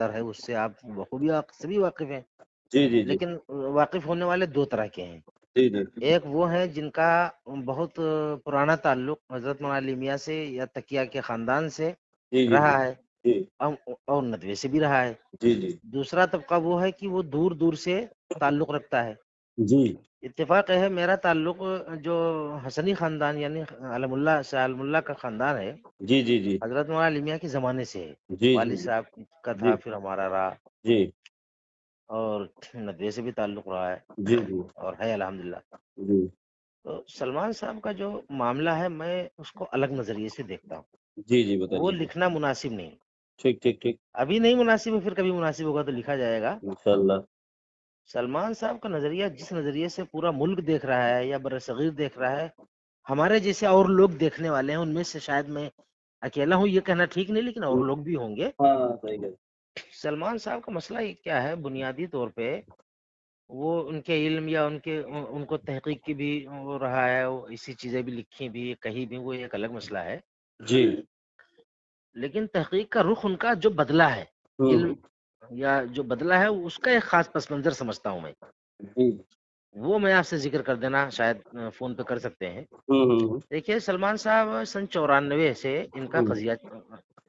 ہے اس سے آپ بخوبی سبھی واقف ہیں، جی جی جی لیکن واقف ہونے والے دو طرح کے ہیں. جی جی ایک وہ ہے جن کا بہت پرانا تعلق حضرت مولانا علی میاں سے یا تقیہ کے خاندان سے جی جی رہا ہے جی اور ندوے سے بھی رہا ہے. جی جی دوسرا طبقہ وہ ہے کہ وہ دور دور سے تعلق رکھتا ہے. جی اتفاق ہے میرا تعلق جو حسنی خاندان یعنی علم اللہ شاہ علم اللہ کا خاندان ہے، جی جی جی حضرت مولانا علی میاں کے زمانے سے ہے. جی والد صاحب کا جی تھا، پھر ہمارا رہا، جی اور ندوے سے بھی تعلق رہا ہے جی جی اور ہے الحمدللہ. جی تو سلمان صاحب کا جو معاملہ ہے میں اس کو الگ نظریے سے دیکھتا ہوں. جی جی وہ بتائیے. لکھنا مناسب نہیں، ٹھیک ٹھیک ٹھیک ابھی نہیں مناسب ہے، پھر کبھی مناسب ہوگا تو لکھا جائے گا. انشاءاللہ. سلمان صاحب کا نظریہ جس نظریے سے پورا ملک دیکھ رہا ہے یا برصغیر دیکھ رہا ہے، ہمارے جیسے اور لوگ دیکھنے والے ہیں، ان میں سے شاید میں اکیلا ہوں یہ کہنا ٹھیک نہیں، لیکن اور لوگ بھی ہوں گے. ہاں صحیح ہے. سلمان صاحب کا مسئلہ یہ کیا ہے بنیادی طور پہ، وہ ان کے علم یا ان کو تحقیق کی بھی وہ رہا ہے، وہ اسی چیزیں بھی لکھی بھی کہیں بھی، وہ ایک الگ مسئلہ ہے. جی لیکن تحقیق کا رخ ان کا جو بدلا ہے، علم یا جو بدلا ہے، اس کا ایک خاص پس منظر سمجھتا ہوں میں. جی وہ میں آپ سے ذکر کر دینا شاید فون پہ کر سکتے ہیں. دیکھیے سلمان صاحب سن 94 سے ان کا قضیہ،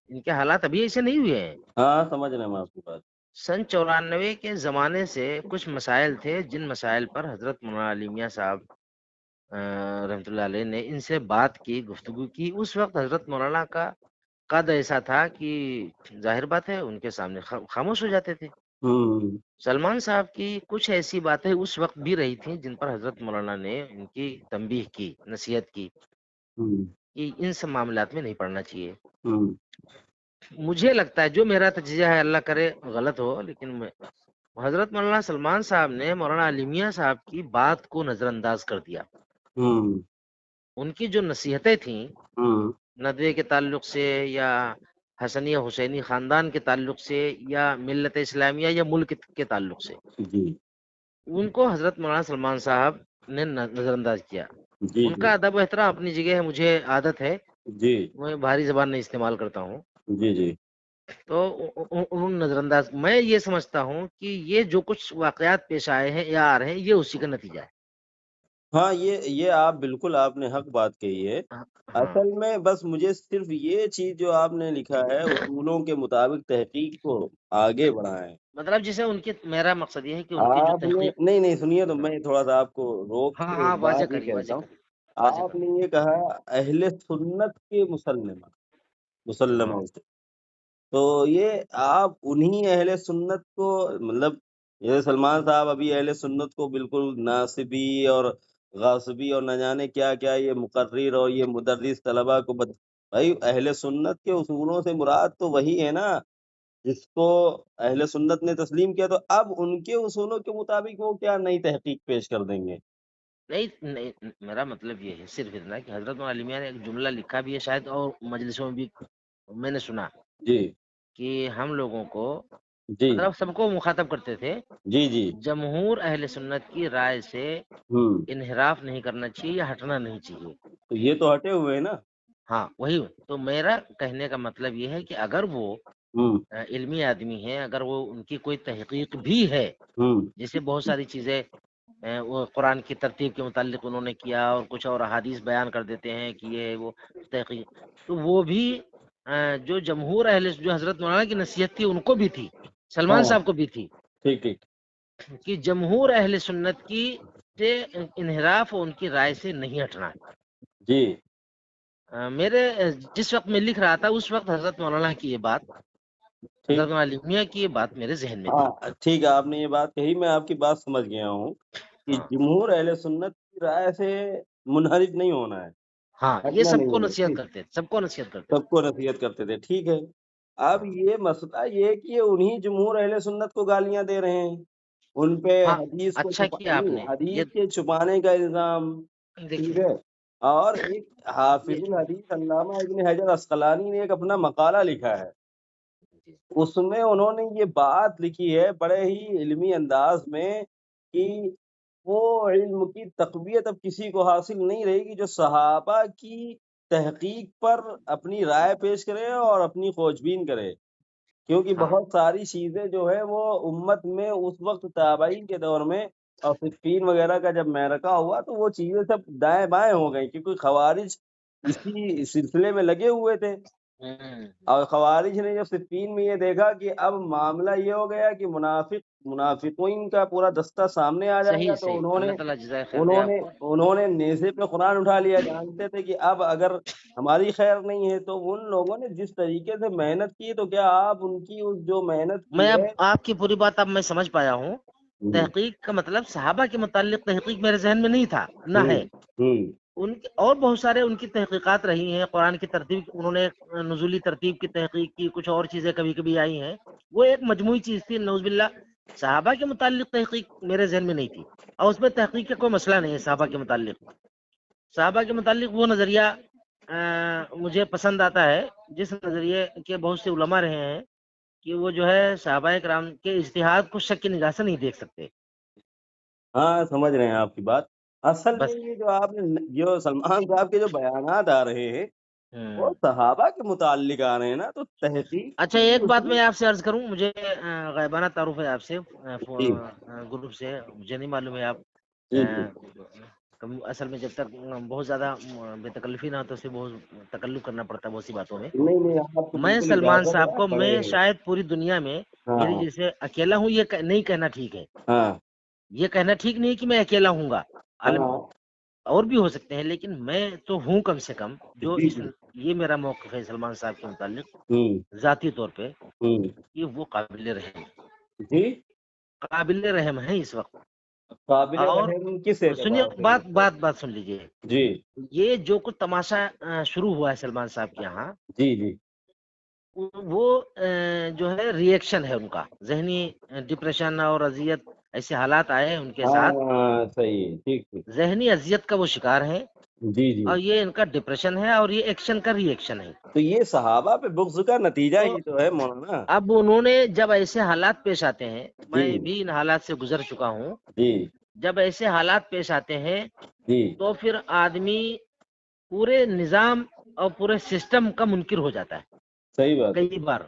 ان کے حالات ابھی ایسے نہیں ہوئے ہیں. ہاں سمجھ رہے ہیں ہم آپ کی بات. سن 94 کے زمانے سے کچھ مسائل تھے جن مسائل پر حضرت مولانا علی میاں صاحب رحمۃ اللہ علیہ نے ان سے بات کی، گفتگو کی. اس وقت حضرت مولانا کا قد ایسا تھا کہ ظاہر بات ہے ان کے سامنے خاموش ہو جاتے تھے. سلمان صاحب کی کچھ ایسی باتیں اس وقت بھی رہی تھیں جن پر حضرت مولانا نے ان کی تنبیہ کی، نصیحت کی کہ ان سب معاملات میں نہیں پڑنا چاہیے. مجھے لگتا ہے، جو میرا تجزیہ ہے، اللہ کرے غلط ہو، لیکن حضرت مولانا سلمان صاحب نے مولانا علی میاں صاحب کی بات کو نظر انداز کر دیا. ان کی جو نصیحتیں تھیں ندوے کے تعلق سے یا حسنی حسینی خاندان کے تعلق سے یا ملت اسلامیہ یا ملک کے تعلق سے، ان کو حضرت مولانا سلمان صاحب نے نظر انداز کیا. جی ان کا ادب و احترام اپنی جگہ ہے، مجھے عادت ہے، جی میں بھاری زبان نہیں استعمال کرتا ہوں. جی جی تو انہوں نے نظر انداز، میں یہ سمجھتا ہوں کہ یہ جو کچھ واقعات پیش آئے ہیں یا آ رہے ہیں، یہ اسی کا نتیجہ ہے. ہاں یہ آپ بالکل آپ نے حق بات کہی ہے. ہاں اصل میں بس مجھے صرف یہ چیز جو آپ نے لکھا ہے اصولوں کے مطابق تحقیق کو آگے بڑھائیں. مطلب جسے ان کی، میرا مقصد یہ ہے کہ ان کی جو آپ نے تحقیق. نہیں سنیے تو میں تھوڑا سا آپ کو روک ہاں کے ہاں، ایک واضح بات یہ کریے، کہہ واضح دیتا ہوں. کریے، واضح آپ کریے. نے یہ کہا اہل سنت کے مسلمہ ہاں سے، تو یہ آپ انہی اہل سنت کو، مطلب یہ سلمان صاحب ابھی اہل سنت کو بالکل ناصبی اور غاصبی اور نہ جانے کیا کیا یہ مقرر اور یہ مدرس طلبہ کو بھائی اہل سنت کے اصولوں سے مراد تو وہی ہے نا جس کو اہل سنت نے تسلیم کیا. تو اب ان کے اصولوں کے مطابق وہ کیا نئی تحقیق پیش کر دیں گے؟ نہیں، میرا مطلب یہ ہے صرف اتنا کہ حضرت مولانا علی میاں نے ایک جملہ لکھا بھی ہے شاید، اور مجلسوں میں بھی میں نے سنا جی کہ ہم لوگوں کو، جی مطلب سب کو مخاطب کرتے تھے، جی جی جمہور اہل سنت کی رائے سے انحراف نہیں کرنا چاہیے یا ہٹنا نہیں چاہیے. تو یہ تو ہٹے ہوئے ہیں نا. ہاں وہی. تو میرا کہنے کا مطلب یہ ہے کہ اگر وہ ہوں علمی آدمی ہیں، اگر وہ ان کی کوئی تحقیق بھی ہے، ہوں جیسے بہت ساری چیزیں وہ قرآن کی ترتیب کے متعلق انہوں نے کیا، اور کچھ اور احادیث بیان کر دیتے ہیں کہ یہ وہ تحقیق، تو وہ بھی جو جمہور اہل، جو حضرت مولانا کی نصیحت تھی ان کو بھی تھی، سلمان ہاں صاحب کو بھی تھی، ٹھیک ٹھیک کہ جمہور اہل سنت کی سے انحراف اور ان کی رائے سے نہیں ہٹنا. جی میرے جس وقت میں لکھ رہا تھا اس وقت حضرت مولانا کی یہ بات، ٹھیک. حضرت مولانا علی میاں کی یہ بات میرے ذہن میں تھی. ہاں ٹھیک ہے، آپ نے یہ بات کہی، میں آپ کی بات سمجھ گیا ہوں کہ ہاں جمہور اہل سنت کی رائے سے منحرف نہیں ہونا ہے، ہاں، یہ ہٹنا سب نہیں کو ہے. نصیحت ٹھیک، کرتے تھے، سب کو نصیحت کرتے تھے. سب کو نصیحت کرتے تھے. ٹھیک ہے. اب یہ مسئلہ یہ کہ یہ انہی جمہور اہل سنت کو گالیاں دے رہے ہیں، ان پہ ہاں حدیث کو اچھا کیا آپ نے یہ حدیث کے چھپانے کا الزام. ٹھیک دیکھیے. ہے. اور ایک یہ حافظ الحدیث علامہ ابن حجر عسقلانی نے ایک اپنا مقالہ لکھا ہے، اس میں انہوں نے یہ بات لکھی ہے بڑے ہی علمی انداز میں کہ وہ علم کی تقویت اب کسی کو حاصل نہیں رہے گی جو صحابہ کی تحقیق پر اپنی رائے پیش کرے اور اپنی کھوج بین کرے، کیونکہ ہاں بہت ساری چیزیں جو ہے وہ امت میں اس وقت تابعین کے دور میں اور صفین وغیرہ کا جب معرکہ ہوا تو وہ چیزیں سب دائیں بائیں ہو گئی، کیونکہ خوارج اسی سلسلے میں لگے ہوئے تھے، ہوں، اور خوارج نے جب صفین میں یہ دیکھا کہ اب معاملہ یہ ہو گیا کہ منافقین کا پورا دستہ سامنے آ جائے صحیح گا، تو صحیح، انہوں اللہ نے تعالیٰ جزائے خیر دے انہوں آپ نے کو۔ انہوں نے نیزے پہ قرآن اٹھا لیا، جانتے تھے کہ اب اگر ہماری خیر نہیں ہے تو ان لوگوں نے جس طریقے سے محنت کی، تو کیا آپ ان کی اس جو محنت کی میں اب ہے۔ آپ کی پوری بات اب میں سمجھ پایا ہوں۔ تحقیق کا مطلب صحابہ کے متعلق تحقیق میرے ذہن میں نہیں تھا، نہ ہے۔ ہوں ان اور بہت سارے ان کی تحقیقات رہی ہیں، قرآن کی ترتیب انہوں نے نزولی ترتیب کی تحقیق کی، کچھ اور چیزیں کبھی کبھی آئی ہیں، وہ ایک مجموعی چیز تھی نعوذ باللہ۔ صحابہ کے متعلق تحقیق میرے ذہن میں نہیں تھی، اور اس میں تحقیق کا کوئی مسئلہ نہیں ہے۔ صحابہ کے متعلق وہ نظریہ مجھے پسند آتا ہے، جس نظریے کے بہت سے علماء رہے ہیں کہ وہ جو ہے صحابہ کرام کے اجتہاد کو شک کی نگاہ سے نہیں دیکھ سکتے۔ ہاں، سمجھ رہے ہیں آپ کی بات۔ اصل میں بس یہ جو آپ نے جو سلمان صاحب کے جو بیانات آ رہے ہیں وہ صحابہ کے متعلق آ رہے ہیں نا، تو تحقیق اچھا، کی ایک اس بات میں۔ میں آپ سے عرض کروں، مجھے غائبانہ تعارف ہے آپ سے، جی گروپ سے، مجھے نہیں معلوم ہے آپ جی جی اصل میں جب تک بہت زیادہ بے تکلفی نہ ہو تو اسے بہت تکلف کرنا پڑتا ہے بہت سی باتوں میں۔ نہیں نہیں، آپ کو میں بالکل سلمان اجازت صاحب ہے، کو، آپ بڑے۔ میں شاید پوری دنیا میں میری ہاں جیسے اکیلا ہوں یہ نہیں کہنا ٹھیک ہے، ہاں یہ کہنا ٹھیک نہیں کہ میں اکیلا ہوں گا، عالم ہاں، اور بھی ہو سکتے ہیں، لیکن میں تو ہوں کم سے کم جو جی اس جی، یہ میرا موقف ہے سلمان صاحب کے متعلق ہوں ذاتی طور پہ، ہوں، کہ وہ قابل رحم، جی، قابل رحم ہے اس وقت۔ قابل اور رحم کس سنیے، اعتبار سے مطلب؟ بات سن لیجئے، جی یہ جو کچھ تماشا شروع ہوا ہے سلمان صاحب کے یہاں، جی جی، وہ جو ہے ری ایکشن ہے ان کا، ذہنی ڈپریشن اور اذیت، ایسے حالات آئے ہیں ان کے ساتھ، ہاں صحیح ہے، ٹھیک ٹھیک، ذہنی اذیت کا وہ شکار ہے، جی جی۔ اور یہ ان کا ڈپریشن ہے، اور یہ ایکشن کا ری ایکشن ہے۔ تو یہ صحابہ پہ بغض کا نتیجہ تو ہی تو ہے مولانا۔ اب انہوں نے جب ایسے حالات پیش آتے ہیں، جی میں بھی ان حالات سے گزر چکا ہوں، جی جب ایسے حالات پیش آتے ہیں جی، تو پھر آدمی پورے نظام اور پورے سسٹم کا منکر ہو جاتا ہے صحیح بات ہے۔ کئی بار۔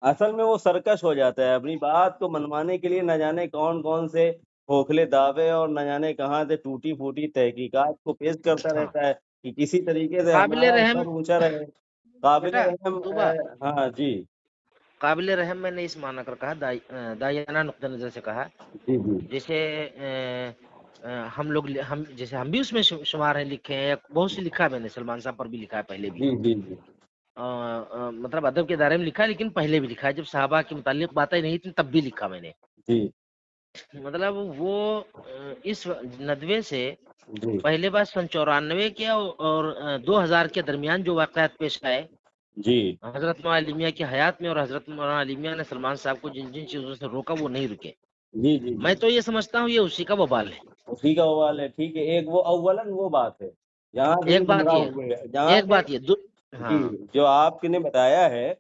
اصل میں وہ سرکش ہو جاتا ہے، اپنی بات کو منوانے کے لیے نہ جانے کون کون سے کھوکھلے دعوے اور نہ جانے کہاں سے ٹوٹی پھوٹی تحقیقات کو پیش کرتا ہاں، رہتا ہے کہ کسی طریقے سے قابل ہمارا رحم سر اونچا رہے۔ قابل بیٹا رحم طوبہ، ہاں جی قابل رحم میں نے اس معنی کر کہا، دائانہ نقطہ نظر سے کہا، جی جی جیسے ہم لوگ، جیسے ہم بھی اس میں شمار ہیں، لکھے ہیں، بہت سی لکھا ہے میں نے، سلمان صاحب پر بھی لکھا ہے پہلے بھی، جی جی جی مطلب ادب کے دائرے میں لکھا ہے، لیکن پہلے بھی لکھا ہے، جب صحابہ کے متعلق باتیں نہیں تھیں تب بھی لکھا میں نے۔ جی مطلب وہ اس ندوے سے جی پہلے بار 94 کے اور 2000 کے درمیان جو واقعات پیش آئے جی حضرت مولانا عالمیہ کی حیات میں، اور حضرت مولانا عالمیہ نے سلمان صاحب کو جن جن چیزوں سے روکا وہ نہیں رکے، جی جی میں جی، تو یہ سمجھتا ہوں یہ اسی کا وبال ہے۔ اسی کا حوال ہے، ٹھیک ہے۔ ایک وہ اولاً وہ بات ہے جہاں سے ایک یہ بات گمراہ یہ ہوئے ہیں، جہاں ایک سے بات یہ جی ہاں، جو آپ نے بتایا ہے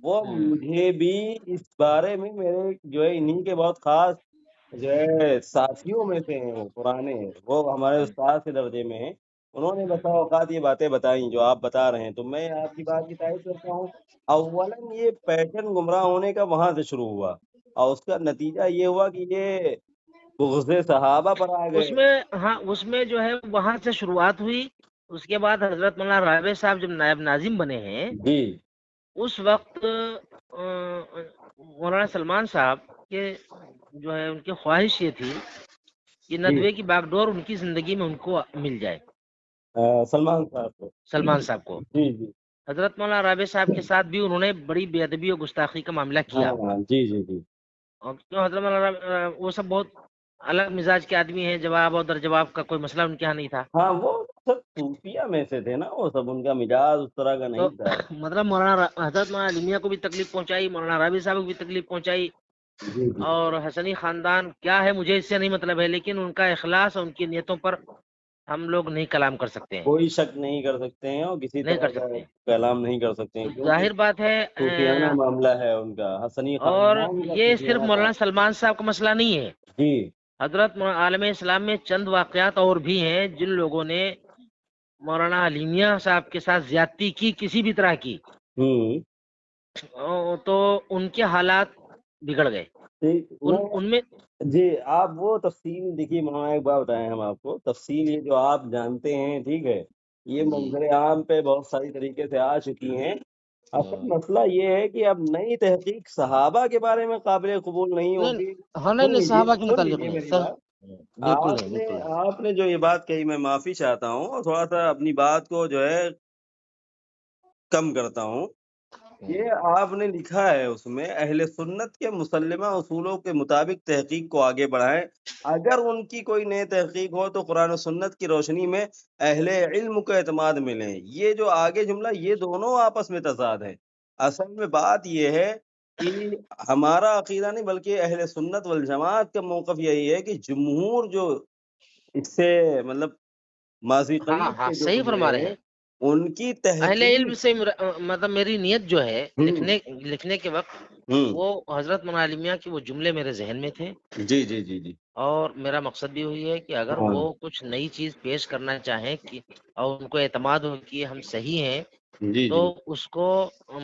وہ ہوں، مجھے بھی اس بارے میں میرے جو ہے انہی کے بہت خاص جو ہے ساتھیوں میں سے ہیں، وہ پرانے ہیں، وہ ہمارے استاد کے درجے میں ہیں، انہوں نے بسا اوقات یہ باتیں بتائیں جو آپ بتا رہے ہیں، تو میں آپ کی بات کی تائید کرتا ہوں۔ اولاً یہ پیٹرن گمراہ ہونے کا وہاں سے شروع ہوا، اور اس کا نتیجہ یہ ہوا کہ یہ بغض صحابہ پر آ اس گئے۔ میں، ہاں اس میں جو ہے وہاں سے شروعات ہوئی۔ اس کے بعد حضرت مولانا رابع صاحب جب نائب ناظم بنے ہیں، جی اس وقت مولانا سلمان صاحب کے جو ہے ان کی خواہش یہ تھی کہ جی، ندوے کی باغ ڈور ان کی زندگی میں ان کو مل جائے، سلمان صاحب کو، سلمان صاحب کو۔ جی جی، حضرت مولانا رابع صاحب کے ساتھ بھی انہوں نے بڑی بے ادبی اور گستاخی کا معاملہ ہاں کیا، ہاں، جی جی جی، اور کیوں حضرت مولانا وہ سب بہت الگ مزاج کے آدمی ہیں، جواب اور در جواب کا کوئی مسئلہ ان کے یہاں نہیں تھا۔ ہاں وہ سب صوفیہ میں سے تھے نا، وہ سب ان کا مزاج اس طرح کا تو نہیں تھا۔ مطلب مولانا حضرت مولانا عالمیہ کو بھی تکلیف پہنچائی، مولانا رابع صاحب کو بھی تکلیف پہنچائی، جی جی، اور حسنی خاندان کیا ہے مجھے اس سے نہیں مطلب ہے، لیکن ان کا اخلاص اور ان کی نیتوں پر ہم لوگ نہیں کلام کر سکتے ہیں، کوئی شک نہیں کر سکتے ہیں اور کسی نہیں کر طرح کا سکتے ہیں۔ کلام نہیں کر سکتے ہیں، تو کیونکہ ظاہر بات ہے صوفیانہ معاملہ ہے ان کا، حسنی اور خاندان کا یہ صرف صوفیانہ مولانا تھا۔ سلمان صاحب کا مسئلہ نہیں ہے، جی حضرت عالم اسلام میں چند واقعات اور بھی ہیں جن لوگوں نے مولانا عالمیہ صاحب کے ساتھ زیادتی کی، کسی بھی طرح کی، ہوں تو ان کے حالات بگڑ گئے ٹھیک ان میں۔ جی آپ وہ تفصیل دیکھیے، مولانا ایک بات بتائیں ہم آپ کو، تفصیل یہ جو آپ جانتے ہیں ٹھیک ہے، یہ جی منظر عام پہ بہت ساری طریقے سے آ چکی ہیں۔ اصل مسئلہ یہ ہے کہ اب نئی تحقیق صحابہ کے بارے میں قابل قبول نہیں نہیں ہوگی۔ ہاں، نہیں سن نہیں، لیجیے صحابہ کے سن متعلق لیجیے نہیں میری سر، بات، بالکل نہیں بالکل نہیں۔ آپ نے جو یہ بات کہی، میں معافی چاہتا ہوں اور تھوڑا سا اپنی بات کو جو ہے کم کرتا ہوں۔ یہ آپ نے لکھا ہے اس میں اہل سنت کے مسلمہ اصولوں کے مطابق تحقیق کو آگے بڑھائیں، اگر ان کی کوئی نئی تحقیق ہو تو قرآن و سنت کی روشنی میں اہل علم کو اعتماد ملیں۔ یہ جو آگے جملہ، یہ دونوں آپس میں تضاد ہے۔ اصل میں بات یہ ہے کہ ہمارا عقیدہ نہیں بلکہ اہل سنت والجماعت کا موقف یہی ہے کہ جمہور جو اس سے مطلب ماضی ہاں قریب ہاں، کے جو صحیح فرما گزرے رہے ہیں ہیں۔ ان کی اہل علم تحقیق سے مطلب میری نیت جو ہے ہوں لکھنے کے وقت، ہوں وہ حضرت معالیمیہ کے وہ جملے میرے ذہن میں تھے، جی جی جی جی اور میرا مقصد بھی وہی ہے کہ اگر ہاں وہ کچھ نئی چیز پیش کرنا چاہیں کہ اور ان کو اعتماد ہو کہ ہم صحیح ہیں، جی تو جی اس کو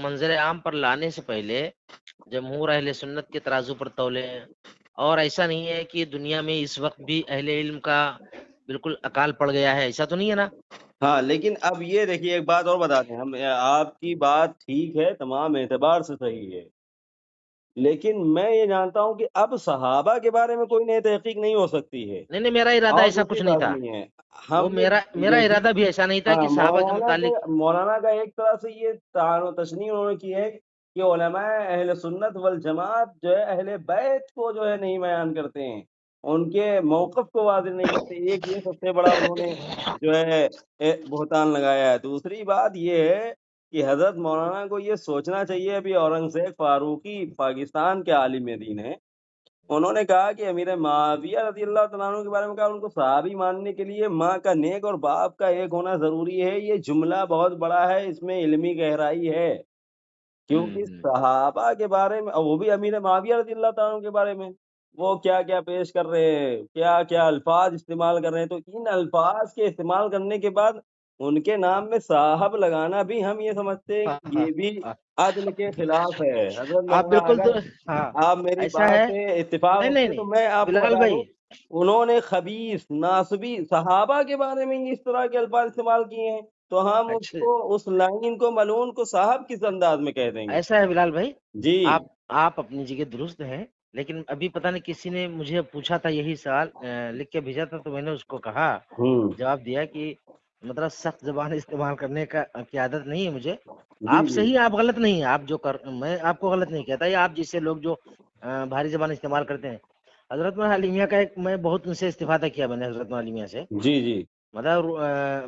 منظر عام پر لانے سے پہلے جمہور اہل سنت کے ترازو پر تولے۔ اور ایسا نہیں ہے کہ دنیا میں اس وقت بھی اہل علم کا بالکل اکال پڑ گیا ہے، ایسا تو نہیں ہے نا؟ ہاں، لیکن اب یہ دیکھیے ایک بات اور بتا دیں ہم، آپ کی بات ٹھیک ہے، تمام اعتبار سے صحیح ہے، لیکن میں یہ جانتا ہوں کہ اب صحابہ کے بارے میں کوئی نئی تحقیق نہیں ہو سکتی ہے۔ نہیں نہیں، میرا ارادہ اور ایسا دوسری کچھ نہیں بات تھا، نہیں ہے، وہ ہم نے میرا دیکھیے، ارادہ بھی ایسا نہیں تھا ہاں کہ صحابہ کے متعلق۔ مولانا کا ایک طرح سے یہ تعان و تشنیع انہوں نے کی ہے کہ علماء اہل سنت والجماعت جو ہے اہل بیت کو جو ہے نہیں بیان کرتے ہیں، ان کے موقف کو واضح نہیں کرتے۔ ایک یہ سب سے بڑا انہوں نے جو ہے بہتان لگایا ہے۔ دوسری بات یہ ہے کہ حضرت مولانا کو یہ سوچنا چاہیے، ابھی اورنگزیب فاروقی پاکستان کے عالم دین ہیں، انہوں نے کہا کہ امیر معاویہ رضی اللہ تعالیٰ عنہ کے بارے میں کہا ان کو صحابی ماننے کے لیے ماں کا نیک اور باپ کا ایک ہونا ضروری ہے۔ یہ جملہ بہت بڑا ہے، اس میں علمی گہرائی ہے، کیونکہ صحابہ کے بارے میں، اور وہ بھی امیر معاویہ رضی اللہ تعالیٰ عنہ کے بارے میں، وہ کیا کیا پیش کر رہے ہیں، کیا کیا الفاظ استعمال کر رہے ہیں، تو ان الفاظ کے استعمال کرنے کے بعد ان کے نام میں صاحب لگانا بھی ہم یہ سمجھتے ہیں کہ یہ بھی عدل کے خلاف ہے۔ حضرت آپ مولانا بالکل اگر ہاں، آپ میری ایسا بات ہے۔ سے اتفاق نہیں نہیں رکھتے ہیں نہیں تو میں آپ کو بلال بتا دوں، بھائی، انہوں نے خبیث ناصبی صحابہ کے بارے میں اس طرح کے الفاظ استعمال کیے ہیں، تو ہم اس اچھا کو، اس لائن کو، ملعون کو صاحب کس انداز میں کہہ دیں گے؟ ایسا ہے بلال بھائی، جی آپ اپنی جگہ درست ہیں، لیکن ابھی پتہ نہیں کسی نے مجھے پوچھا تھا یہی سوال، لکھ کے بھیجا تھا، تو میں نے اس کو کہا، ہوں جواب دیا کہ مطلب سخت زبان استعمال کرنے کی عادت نہیں ہے مجھے۔ جی آپ جی صحیح، آپ غلط نہیں ہیں، آپ جو میں آپ کو غلط نہیں کہتا، یا آپ جیسے لوگ جو بھاری زبان استعمال کرتے ہیں۔ حضرت عالمیہ کا میں بہت ان سے استفادہ کیا، میں نے حضرت عالمیہ سے جی جی مطلب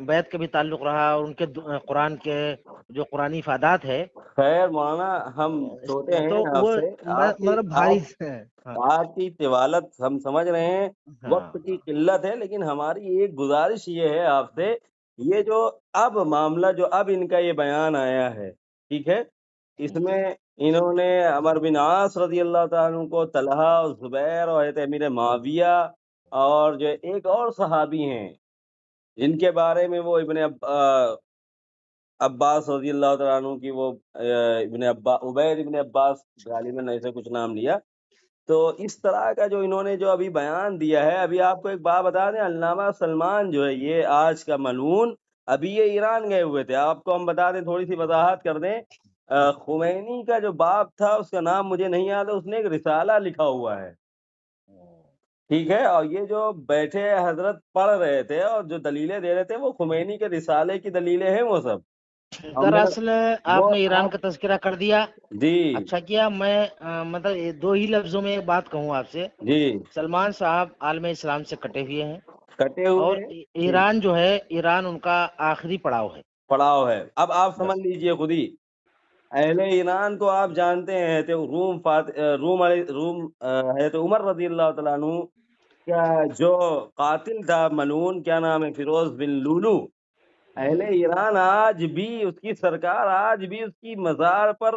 بیت کا بھی تعلق رہا، اور ان کے قرآن کے جو قرآنی افادات ہے، خیر مولانا، ہم چھوٹے تو ہیں آپ وہ سے، آپ کی مطلب بھاری ہاں آپ کی طوالت ہم سمجھ رہے ہیں، ہاں وقت کی قلت ہے، لیکن ہماری ایک گزارش یہ ہے آپ سے، یہ جو اب معاملہ جو اب ان کا یہ بیان آیا ہے ٹھیک ہے، اس میں انہوں نے عمر بن عاص رضی اللہ تعالیٰ عنہ کو، طلحہ اور زبیر اور حضرت امیر معاویہ، اور جو ایک اور صحابی ہیں جن کے بارے میں وہ عباس رضی اللہ تعالیٰ عنہ کی، وہ عبید ابن عباس غالباً ایسے کچھ نام لیا، تو اس طرح کا جو انہوں نے جو ابھی بیان دیا ہے، ابھی آپ کو ایک بات بتا دیں، علامہ سلمان جو ہے یہ آج کا ملعون، ابھی یہ ایران گئے ہوئے تھے، آپ کو ہم بتا دیں، تھوڑی سی وضاحت کر دیں، خمینی کا جو باپ تھا اس کا نام مجھے نہیں یاد ہے، اس نے ایک رسالہ لکھا ہوا ہے ٹھیک ہے، اور یہ جو بیٹھے حضرت پڑھ رہے تھے اور جو دلیلیں دے رہے تھے وہ خمینی کے رسالے کی دلیلیں ہیں وہ سب، اور میں دراصل وہ آپ نے ایران آپ کا تذکرہ کر دیا، جی اچھا کیا۔ میں مطلب یہ دو ہی لفظوں میں ایک بات کہوں آپ سے، جی سلمان صاحب عالم اسلام سے کٹے ہوئے ہیں، کٹے اور ہوئے ہیں ٹھیک، ایران جو ہے، ایران ان کا آخری پڑاؤ ہے، پڑاؤ ہے۔ اب آپ سمجھ بس۔ لیجئے خود ہی، اہل ایران کو آپ جانتے ہیں، تو روم حضرت عمر رضی اللہ تعالیٰ عنہ کا جو قاتل تھا ملعون، کیا نام ہے، فیروز بن لولو، اہل ایران آج بھی اس کی سرکار، آج بھی اس کی مزار پر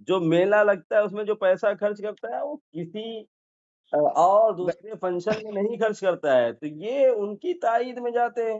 جو میلہ لگتا ہے اس میں جو پیسہ خرچ کرتا ہے وہ کسی اور دوسرے فنکشن میں نہیں خرچ کرتا ہے، تو یہ ان کی تائید میں جاتے ہیں۔